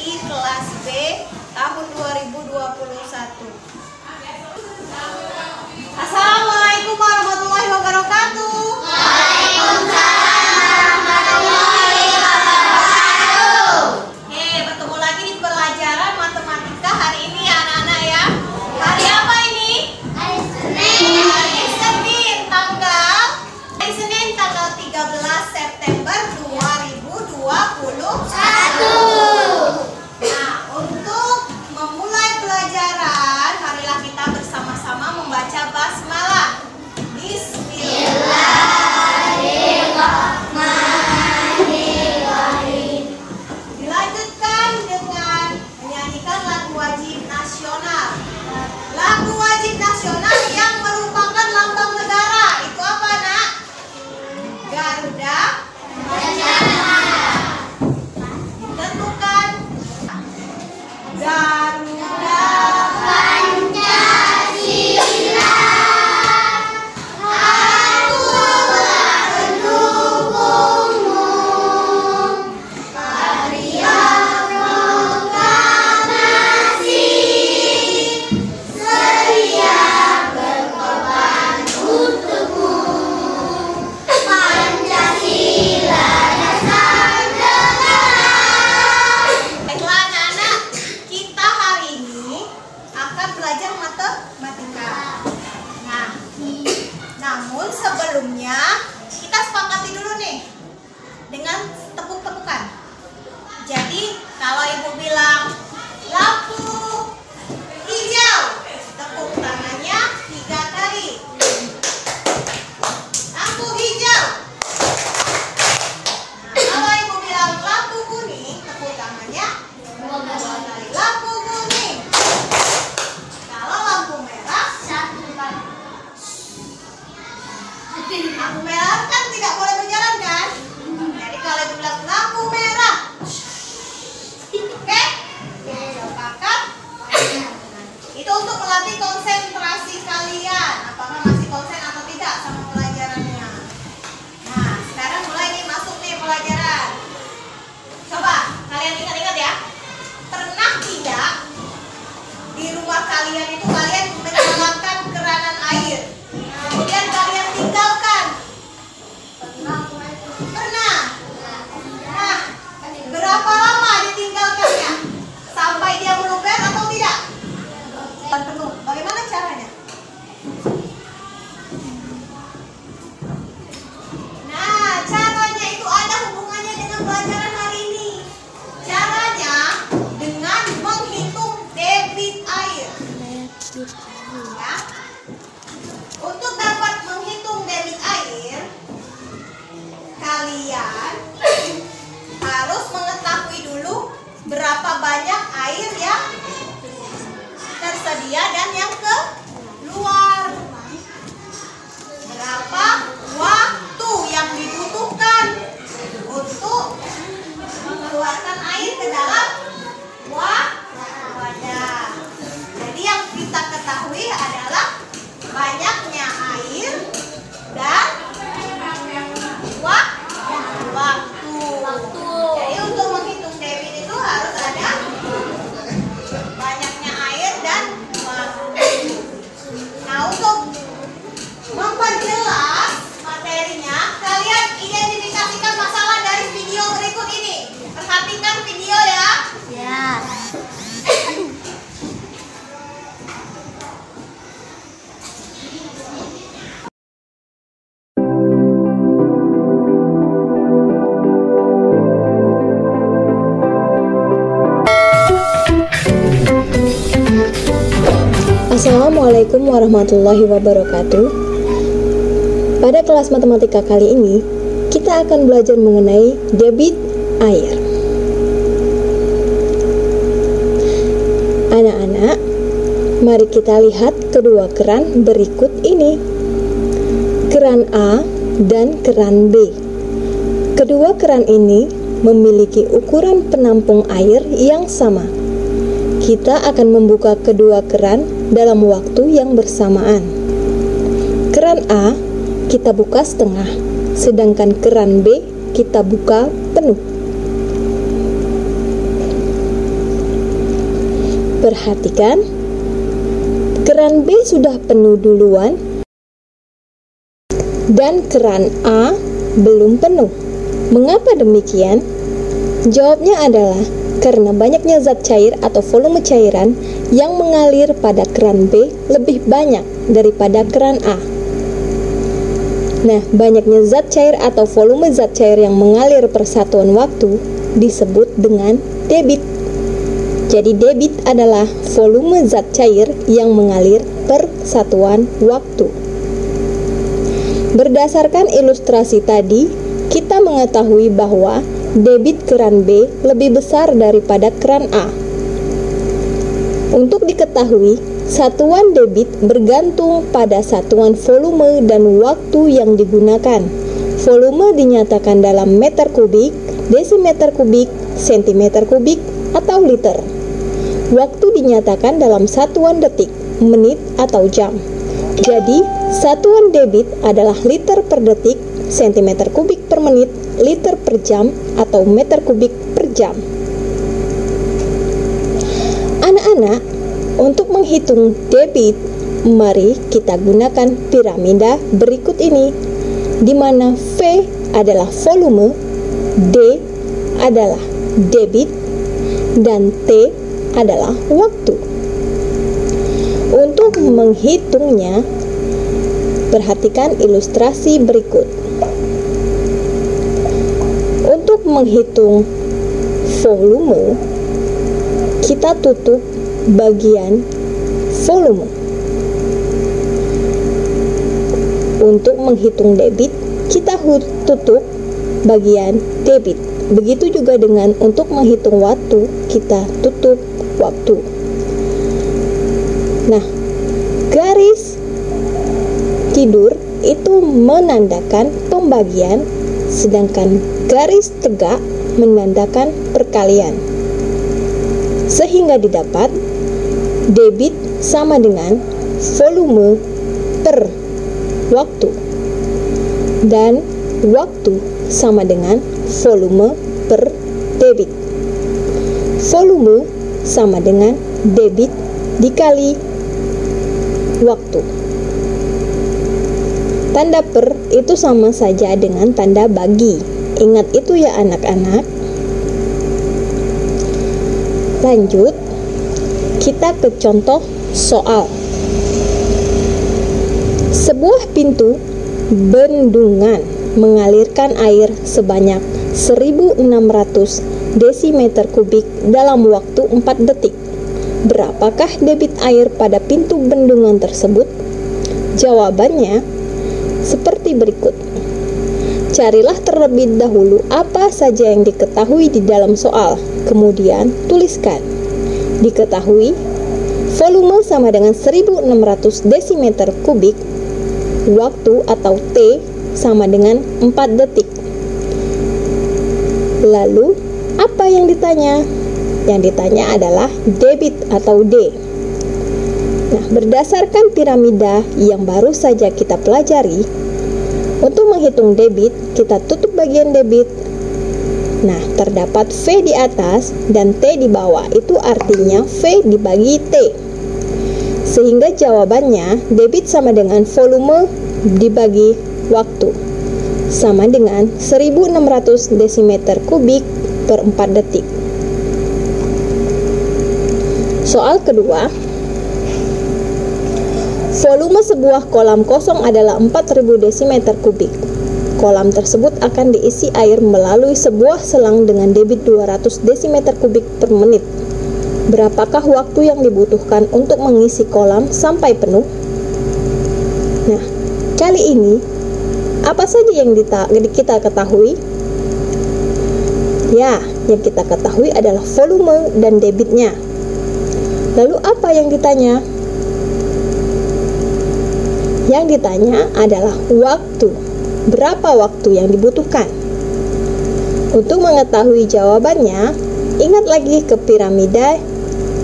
HI kelas B tahun 2021. Assalamualaikum warahmatullahi wabarakatuh. Waalaikumsalam warahmatullahi wabarakatuh. Oke, bertemu lagi di pelajaran matematika hari ini ya anak-anak ya. Hari apa ini? Hari Senin. Hari Senin tanggal 13 September 2021. Nah, untuk memulai pelajaran, marilah kita bersama-sama membaca basmalah. Bismillahirrahmanirrahim. Dilanjutkan dengan menyanyikan lagu wajib nasional. Lagu wajib nasional yang merupakan lambang negara. Itu apa, Nak? Garuda tentukan Garuda Pancasila, akulah pendukungmu. Patriot proklamasi, sedia berkorban untukmu. Pancasila dasar negara. Baiklah anak-anak, kita hari ini akan belajar matematika. Nah, namun sebelumnya kita sepakati dulu nih dengan tepuk-tepukan. Jadi kalau ibu bilang lampu hijau, tepuk tangannya 3 kali. Lampu hijau. Nah, kalau ibu bilang lampu kuning, tepuk tangannya 2 kali. Lampu kuning. Kalau lampu merah, lampu merah kan tidak boleh berjalan kan? Jadi kalau ibu bilang lampu merah, oke? Sepakat? Itu untuk melatih konsentrasi kalian. Apakah masih konsen atau tidak sama pelajarannya? Nah, sekarang mulai nih masuk nih pelajaran. Coba kalian ingat-ingat ya. Pernah tidak di rumah kalian itu kalian menyalakan keranan air, kemudian kalian tinggalkan? Pernah? Nah, berapa lama ditinggalkannya? Sampai dia meluber atau tidak? Penuh. Bagaimana caranya? Nah, caranya itu ada hubungannya dengan pelajaran hari ini. Caranya dengan menghitung debit air. Ya. Untuk dapat menghitung debit air, kalian harus mengetahui dulu berapa banyak air yang tersedia dan yang keluar. Berapa waktu yang dibutuhkan untuk mengeluarkan air ke dalam wadah. Jadi yang kita ketahui adalah banyaknya air dan waktu. Jadi untuk menghitung debit itu harus ada banyaknya air dan waktu. Nah, untuk memperjelas materinya, kalian identifikasikan masalah dari video berikut ini. Perhatikan video ya. Ya. Assalamualaikum warahmatullahi wabarakatuh. Pada kelas matematika kali ini, kita akan belajar mengenai debit air. Anak-anak, mari kita lihat kedua keran berikut ini. Keran A dan keran B. Kedua keran ini memiliki ukuran penampung air yang sama. Kita akan membuka kedua keran dalam waktu yang bersamaan. Keran A kita buka setengah, sedangkan keran B kita buka penuh. Perhatikan, keran B sudah penuh duluan dan keran A belum penuh. Mengapa demikian? Jawabnya adalah karena banyaknya zat cair atau volume cairan yang mengalir pada keran B lebih banyak daripada keran A. Nah, banyaknya zat cair atau volume zat cair yang mengalir per satuan waktu disebut dengan debit. Jadi debit adalah volume zat cair yang mengalir per satuan waktu. Berdasarkan ilustrasi tadi, kita mengetahui bahwa debit keran B lebih besar daripada keran A. Untuk diketahui, satuan debit bergantung pada satuan volume dan waktu yang digunakan. Volume dinyatakan dalam meter kubik, desimeter kubik, sentimeter kubik, atau liter. Waktu dinyatakan dalam satuan detik, menit, atau jam. Jadi, satuan debit adalah liter per detik, sentimeter kubik per menit, liter per jam, atau meter kubik per jam. Anak-anak, untuk menghitung debit, mari kita gunakan piramida berikut ini, di mana V adalah volume, D adalah debit, dan T adalah waktu. Untuk menghitungnya, perhatikan ilustrasi berikut. Untuk menghitung volume, kita tutup bagian volume. Untuk menghitung debit, kita tutup bagian debit. Begitu juga dengan untuk menghitung waktu, kita tutup waktu. Nah, garis tidur itu menandakan pembagian, sedangkan garis tegak menandakan perkalian. Sehingga didapat debit sama dengan volume per waktu, dan waktu sama dengan volume per debit. Volume sama dengan debit dikali waktu. Tanda per itu sama saja dengan tanda bagi. Ingat itu ya anak-anak. Lanjut, kita ke contoh soal. Sebuah pintu bendungan mengalirkan air sebanyak 1600 desimeter kubik dalam waktu 4 detik. Berapakah debit air pada pintu bendungan tersebut? Jawabannya seperti berikut. Carilah terlebih dahulu apa saja yang diketahui di dalam soal, kemudian tuliskan. Diketahui, volume sama dengan 1600 desimeter kubik, waktu atau T sama dengan 4 detik. Lalu, apa yang ditanya? Yang ditanya adalah debit atau D. Nah, berdasarkan piramida yang baru saja kita pelajari, untuk menghitung debit, kita tutup bagian debit. Nah, terdapat V di atas dan T di bawah. Itu artinya V dibagi T. Sehingga jawabannya, debit sama dengan volume dibagi waktu, sama dengan 1600 desimeter kubik per 4 detik. Soal kedua, volume sebuah kolam kosong adalah 4000 desimeter kubik. Kolam tersebut akan diisi air melalui sebuah selang dengan debit 200 desimeter kubik per menit. Berapakah waktu yang dibutuhkan untuk mengisi kolam sampai penuh? Nah, kali ini apa saja yang kita ketahui? Ya, yang kita ketahui adalah volume dan debitnya. Lalu apa yang ditanya? Yang ditanya adalah waktu. Berapa waktu yang dibutuhkan? Untuk mengetahui jawabannya, ingat lagi ke piramida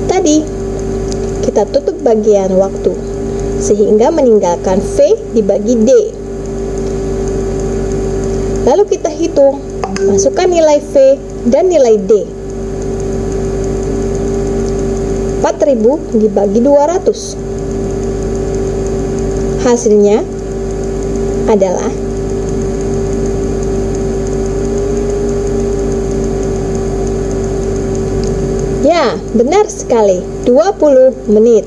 tadi. Kita tutup bagian waktu, sehingga meninggalkan V dibagi D. Lalu kita hitung, masukkan nilai V dan nilai D. 4000 dibagi 200. Hasilnya adalah ya, benar sekali, 20 menit.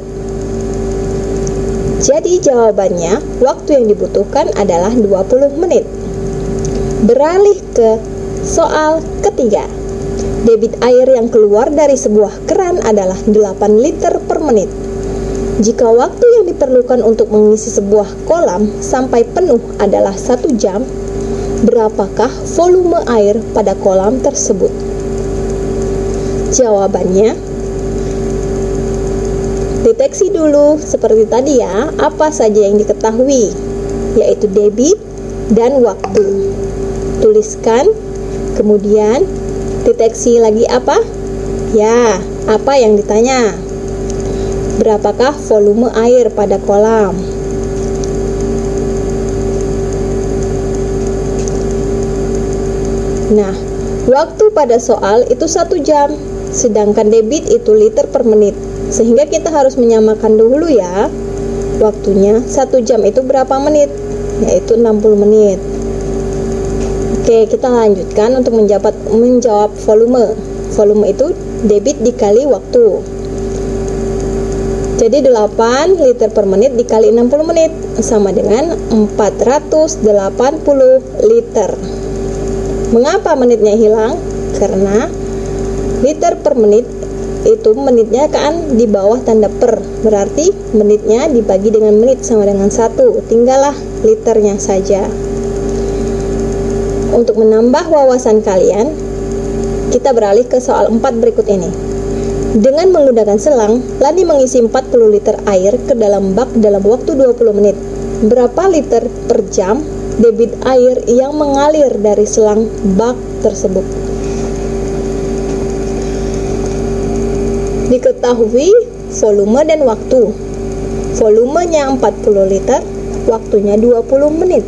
Jadi jawabannya, waktu yang dibutuhkan adalah 20 menit. Beralih ke soal ketiga. Debit air yang keluar dari sebuah keran adalah 8 liter per menit. Jika waktu yang diperlukan untuk mengisi sebuah kolam sampai penuh adalah 1 jam, berapakah volume air pada kolam tersebut? Jawabannya, deteksi dulu seperti tadi ya, apa saja yang diketahui, yaitu debit dan waktu. Tuliskan, kemudian deteksi lagi apa? Ya, apa yang ditanya? Berapakah volume air pada kolam? Nah, waktu pada soal itu 1 jam, sedangkan debit itu liter per menit. Sehingga kita harus menyamakan dulu ya. Waktunya 1 jam itu berapa menit? Yaitu 60 menit. Oke, kita lanjutkan untuk menjawab volume. Volume itu debit dikali waktu. Jadi 8 liter per menit dikali 60 menit sama dengan 480 liter. Mengapa menitnya hilang? Karena liter per menit itu menitnya kan di bawah tanda per, berarti menitnya dibagi dengan menit sama dengan 1, tinggallah liternya saja. Untuk menambah wawasan kalian, kita beralih ke soal 4 berikut ini. Dengan menggunakan selang, Lani mengisi 40 liter air ke dalam bak dalam waktu 20 menit. Berapa liter per jam debit air yang mengalir dari selang bak tersebut? Diketahui volume dan waktu. Volumenya 40 liter, waktunya 20 menit.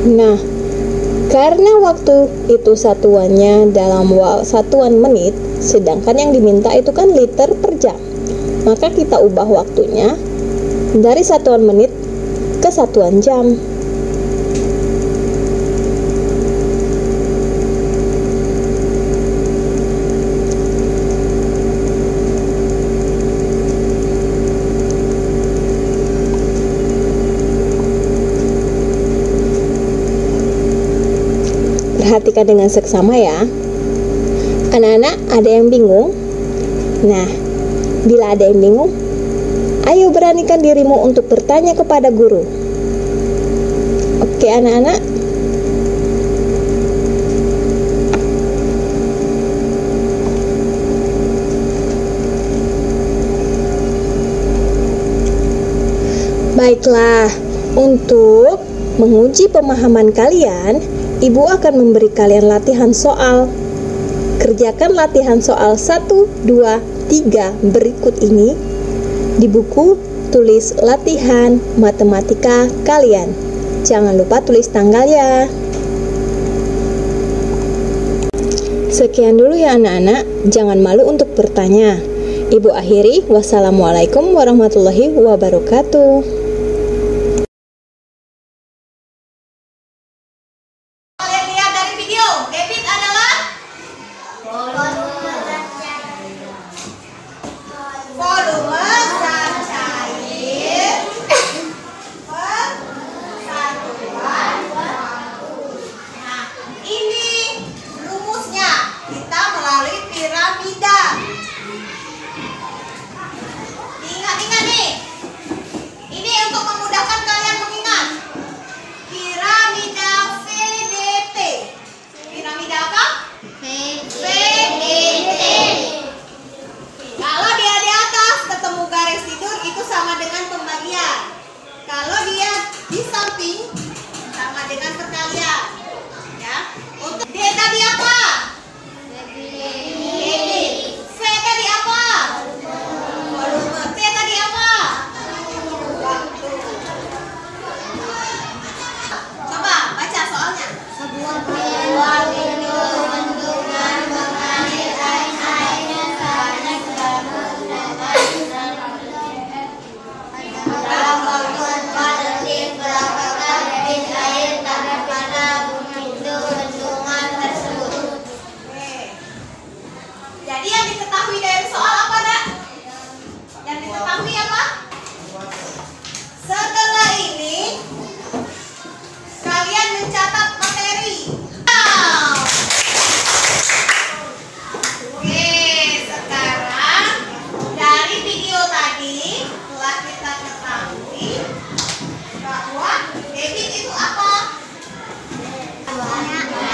Nah, karena waktu itu satuannya dalam satuan menit, sedangkan yang diminta itu kan liter per jam, maka kita ubah waktunya dari satuan menit ke satuan jam. Perhatikan dengan seksama ya. Anak-anak, ada yang bingung? Nah, bila ada yang bingung, ayo beranikan dirimu untuk bertanya kepada guru. Oke anak-anak? Baiklah, untuk menguji pemahaman kalian, Ibu akan memberi kalian latihan soal. Kerjakan latihan soal 1, 2, 3 berikut ini di buku tulis latihan matematika kalian. Jangan lupa tulis tanggal ya. Sekian dulu ya anak-anak, jangan malu untuk bertanya. Ibu akhiri, wassalamualaikum warahmatullahi wabarakatuh. Kalian lihat dari video, debit adalah volume zat cair per satuan waktu. Nah, ini rumusnya. Kita melalui piramida. Ingat-ingat nih. Ini berarti bahwa debit itu apa? Banyaknya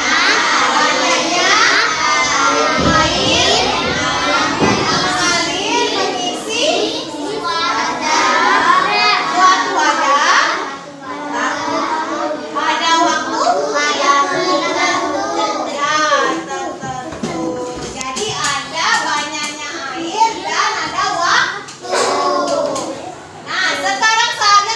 air mengalir mengisi suatu wadah pada waktu tertentu. Jadi ada banyaknya air dan ada waktu. Nah, sekarang saatnya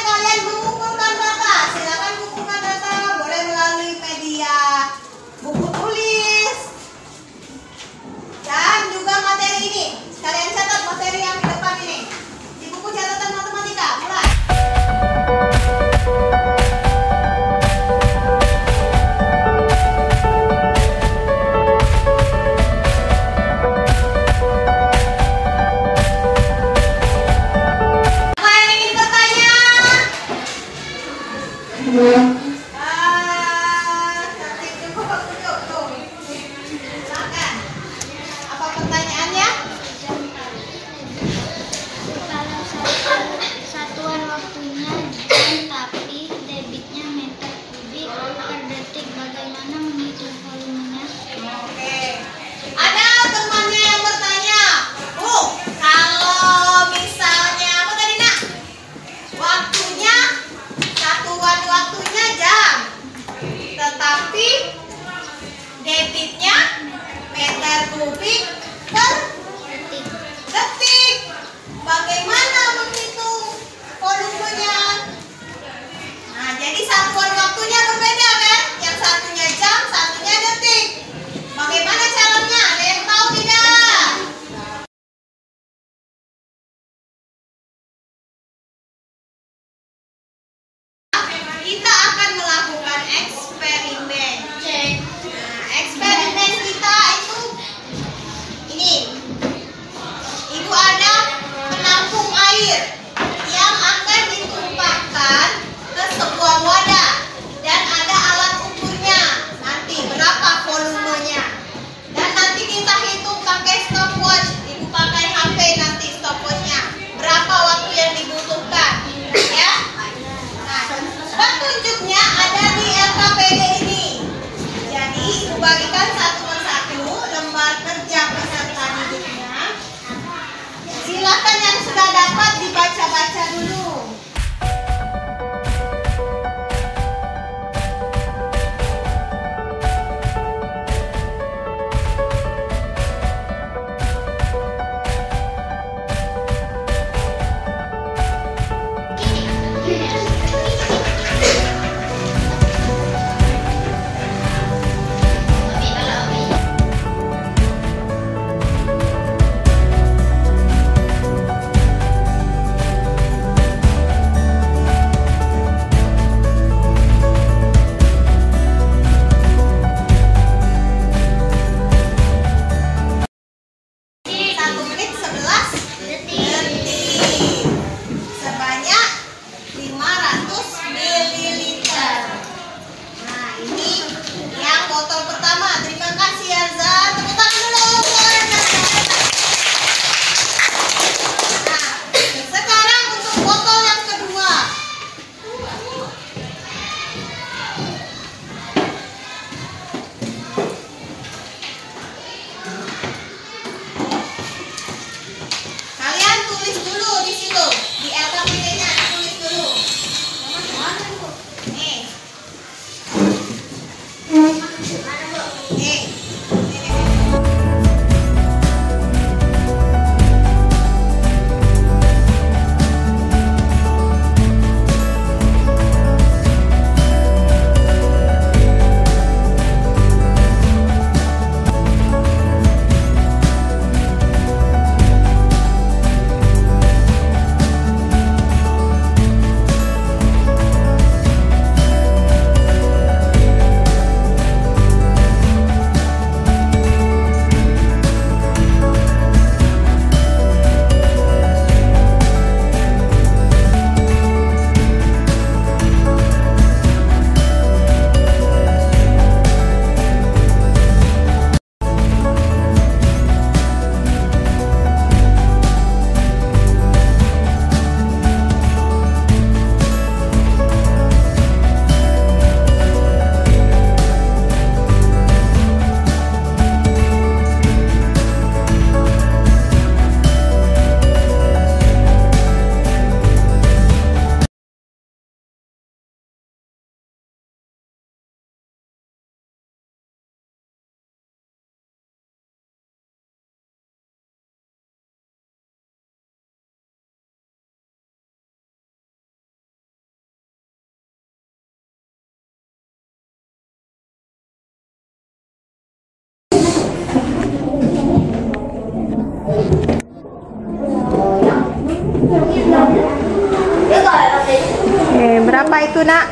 Berapa itu, Nak?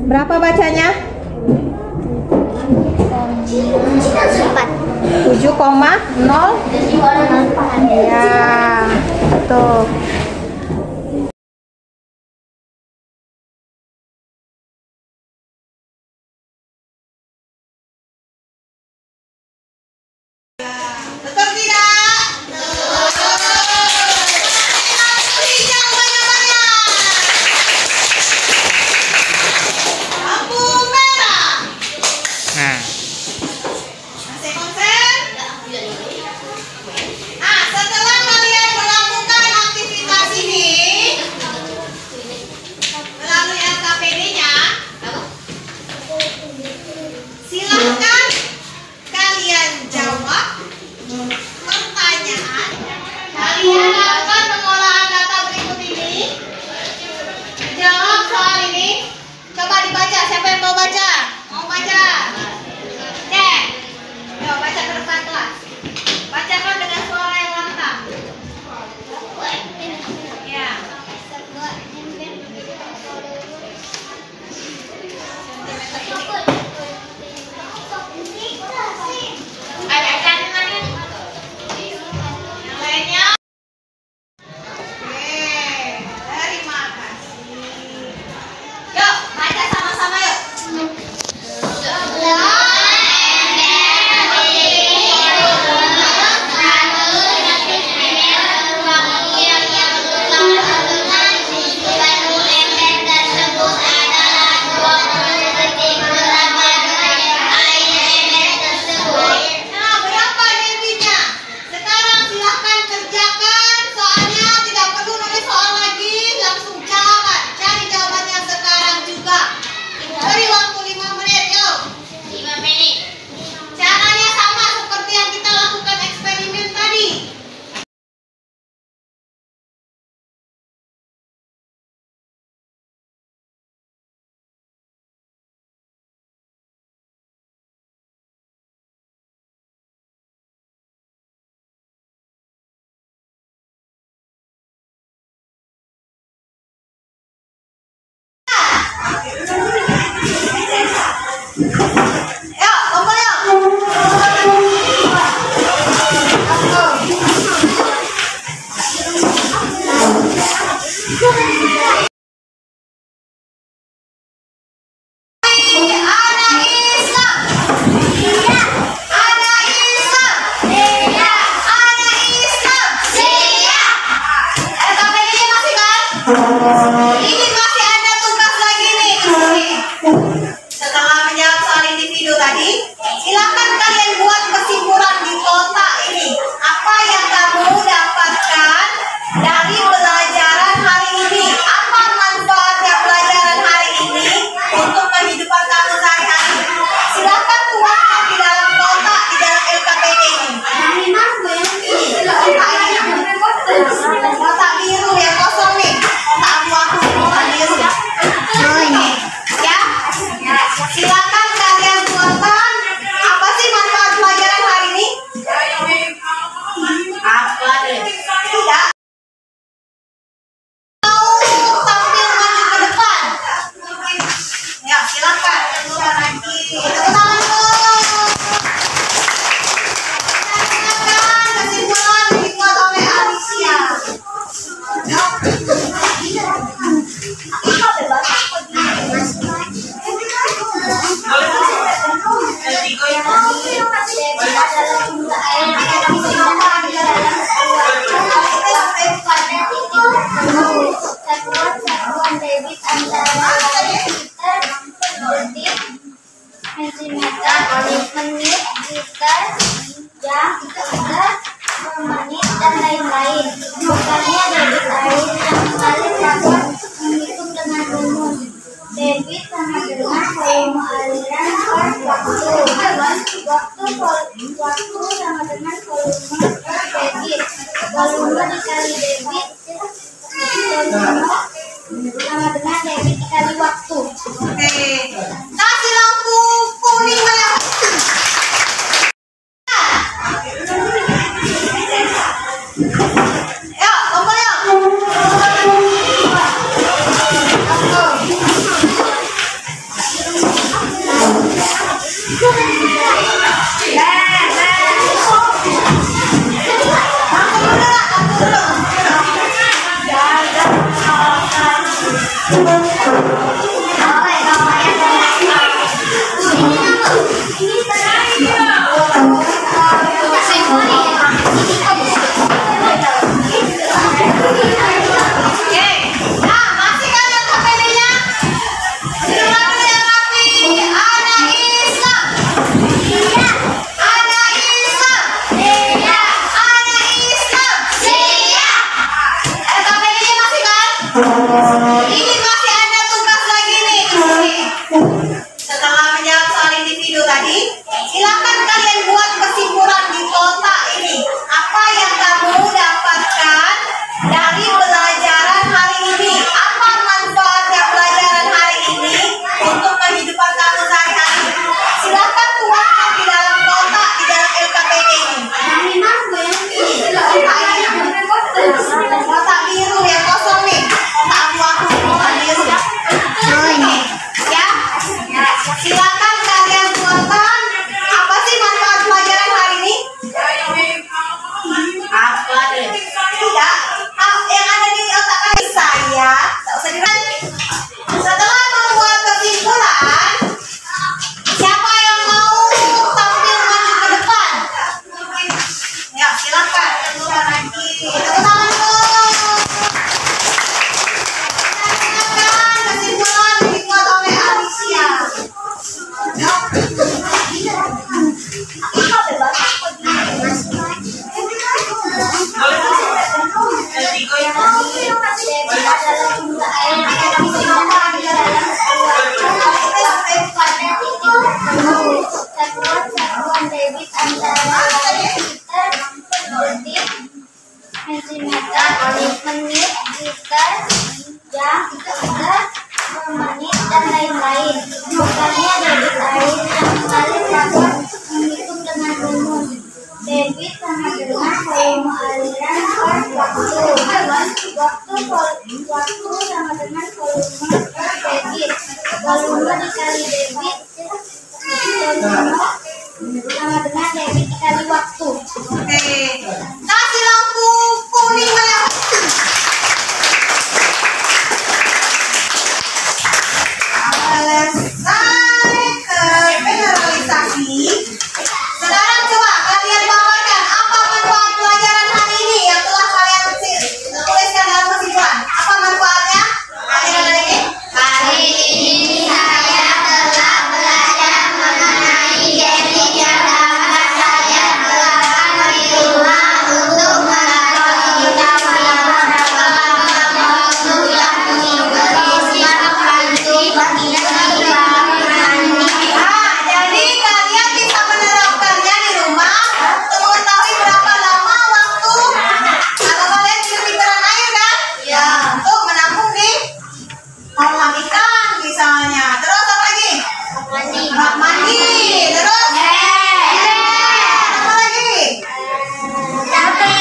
Berapa bacanya? 7,0. Ya, tuh. Betul tidak? Hijau banyak-banyak. Lampu merah. Nah, Masih konsen? Setelah kalian melakukan aktivitas ini melalui LKPD-nya, silahkan kalian jawab pertanyaan. Kalian lakukan pengolahan data berikut ini. Jawab soal ini. Coba dibaca. Siapa yang mau baca? Mau baca? Cek. Yuk, baca ke depan kelas. Bacakan dengan suara yang lantang. Ya. Yang lainnya. Oke, terima kasih. Yuk, baca sama-sama yuk. Nah, berapa debitnya? Sekarang silahkan kerjakan. Soalnya tidak perlu nulis soal lagi. Langsung jawaban. Cari jawabannya sekarang juga. Beri waktu 5 menit, yuk. 5 menit. Caranya sama seperti yang kita lakukan eksperimen tadi. Yuk, kumpul yuk. Anak Islam. Anak Islam. Anak Islam. LKPD-nya masih kan? Ini masih ada tugas lagi nih. Setelah menjawab soal individu tadi, silakan kalian buat kesimpulan di kotak ini. Apa yang kamu dapatkan dari pelajaran hari ini? Apa manfaatnya pelajaran hari ini untuk kehidupan kamu sehari-hari? Silakan tuangkan di dalam kotak di dalam LKPD ini. Kotak biru yang kosong nih. Kotak abu-abu, kotak biru. Ya. Silakan kalian tuangkan apa sih manfaat pelajaran hari ini? Apa deh? Tidak. Mau tampil maju ke depan? Ya, silakan. Tepuk lagi. Tepuk tangan dong. Silakan kesimpulan dibuat oleh Alicia. menit, liter, jam, detik, menit, dan lain-lain. Bukannya debit air sama sekali dapat menghitung dengan rumus. Debit sama dengan volume aliran per waktu. Waktu sama dengan volume debit. Volume dikali debit, volume sama dengan debit dikali waktu. Oke, kasih lampu kuning merah. Ya, kumpul yuk. Ini masih ada tugas lagi nih. Setelah menjawab soal individu tadi, silakan kalian buat kesimpulan di kotak ini. Apa yang kamu dapatkan dari pelajaran hari ini? Apa manfaatnya pelajaran hari ini untuk kehidupan kamu sehari-hari? Silakan tuangkan di dalam kotak di dalam LKPD ini. Kotak biru yang kosong nih. Kotak abu-abu, kotak biru. Ini, ya. Silakan kalian tuangkan. Apa sih manfaat pelajaran hari ini? Apa deh? Tidak. Yang ada di otak kalian saya. Tak usah dirangkai. Setelah membuat kesimpulan, siapa yang mau tampil maju ke depan? Ya, silakan. Tepuk tangan dulu. Silakan kesimpulan dibuat oleh Alicia. Menit, liter, jam, detik, menit, dan lain-lain. Bukannya debit air yang kali dapat menghitung dengan rumus. Debit sama dengan volume aliran per waktu. Waktu sama dengan volume debit. Volume dikali debit, volume sama dengan debit dikali waktu. Oke. Kasih lampu kuning merah. Selesai generalisasi. Sekarang coba kalian paparkan apa manfaat pelajaran hari ini yang telah kalian tuliskan dalam kesimpulan. Apa manfaatnya pelajaran hari ini? Hari ini saya telah belajar mengenai debit yang dapat saya gunakan di rumah untuk mengatur beberapa waktu yang berisi mengganti Jadi kalian bisa menerapkannya di rumah untuk mengetahui berapa lama waktu atau kalian di keran air kan? Ya. Untuk menampung di kolam ikan misalnya. Terus apa lagi? Bak mandi. Terus? Apa lagi?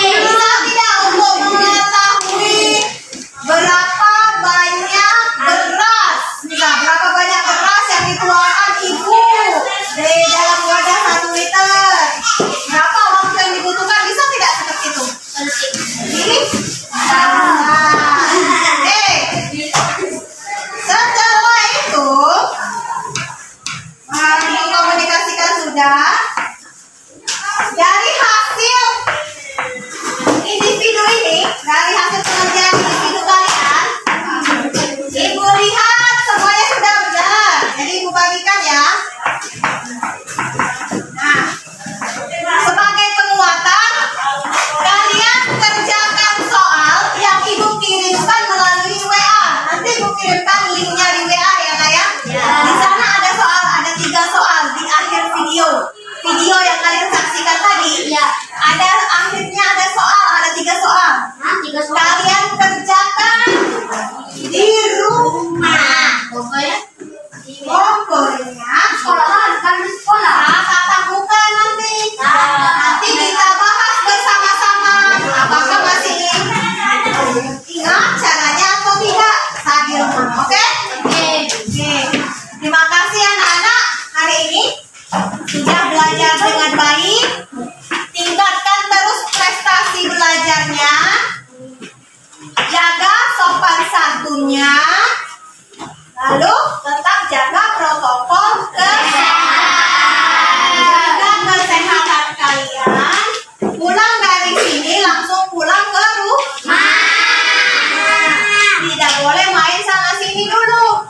Bisa tidak untuk mengetahui berapa banyak beras? Misal berapa banyak beras yang dikeluarkan ibu dari dalam wadah 1 liter? Berapa waktu yang dibutuhkan? Bisa tidak seperti itu? Ini? Setelah itu mengkomunikasikan sudah. Dari hasil individu ini, dari hasil pengerjaan individu kalian, ibu lihat semuanya sudah benar. Jadi ibu bagikan ya. Nah, sebagai penguatan, kalian kerjakan soal yang ibu kirimkan melalui WA. Nanti ibu kirimkan linknya di WA ya kak ya. Di sana ada soal, ada 3 soal di akhir video. Video yang kalian saksikan tadi, ada akhirnya ada soal, ada 3 soal. Kalian kerjakan di rumah. Pokoknya tatap muka nanti. Nanti kita bahas bersama-sama. Apakah masih ingat caranya atau tidak saat di rumah? Oke? Oke. Terima kasih anak-anak hari ini sudah belajar dengan baik. Tingkatkan terus prestasi belajarnya. Jaga sopan santunnya. ini dulu.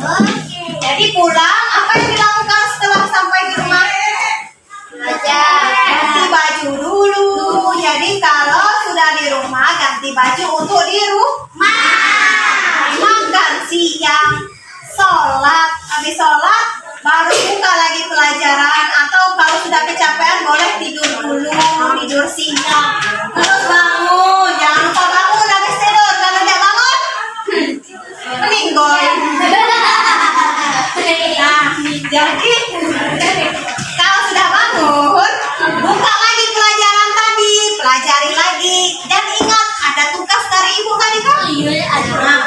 Jadi pulang, apa yang dilakukan setelah sampai di rumah? Ganti baju dulu. Jadi kalau sudah di rumah, ganti baju untuk di rumah. Makan siang, sholat. Habis sholat, baru buka lagi pelajaran. Atau kalau sudah kecapean, boleh tidur dulu, tidur siang. Terus bangun, jangan lupa bangun habis tidur. Kalau tidak bangun, meninggoy. Nah, jadi kalau sudah bangun, buka lagi pelajaran tadi, pelajari lagi. Dan ingat, ada tugas dari ibu tadi kan? Iya, ada. Nah,